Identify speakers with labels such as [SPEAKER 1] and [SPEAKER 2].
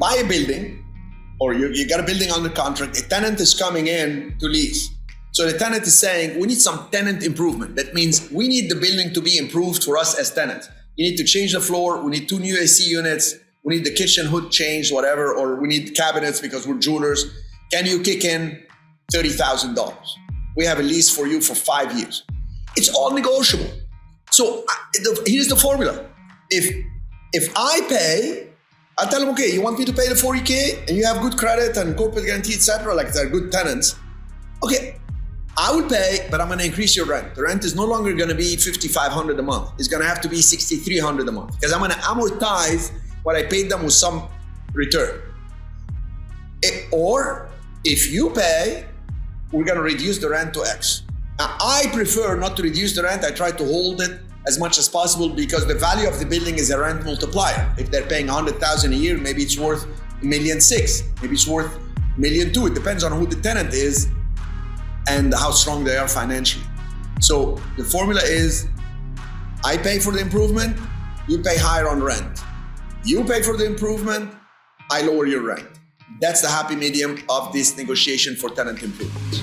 [SPEAKER 1] buy a building, or you got a building under contract, a tenant is coming in to lease. So the tenant is saying, we need some tenant improvement. That means we need the building to be improved for us as tenants. You need to change the floor, we need 2 new AC units, we need the kitchen hood changed, whatever, or we need cabinets because we're jewelers. Can you kick in $30,000? We have a lease for you for 5 years. It's all negotiable. So here's the formula. If I pay, I'll tell them, okay, you want me to pay the 40K and you have good credit and corporate guarantee, etc., like they're good tenants. Okay, I will pay, but I'm going to increase your rent. The rent is no longer going to be $5,500 a month. It's going to have to be $6,300 a month because I'm going to amortize what I paid them with some return. Or if you pay, we're going to reduce the rent to X. Now, I prefer not to reduce the rent. I try to hold it as much as possible because the value of the building is a rent multiplier. If they're paying $100,000 a year, maybe it's worth $1.6 million. Maybe it's worth $1.2 million. It depends on who the tenant is and how strong they are financially. So the formula is, I pay for the improvement, you pay higher on rent. You pay for the improvement, I lower your rent. That's the happy medium of this negotiation for tenant improvements.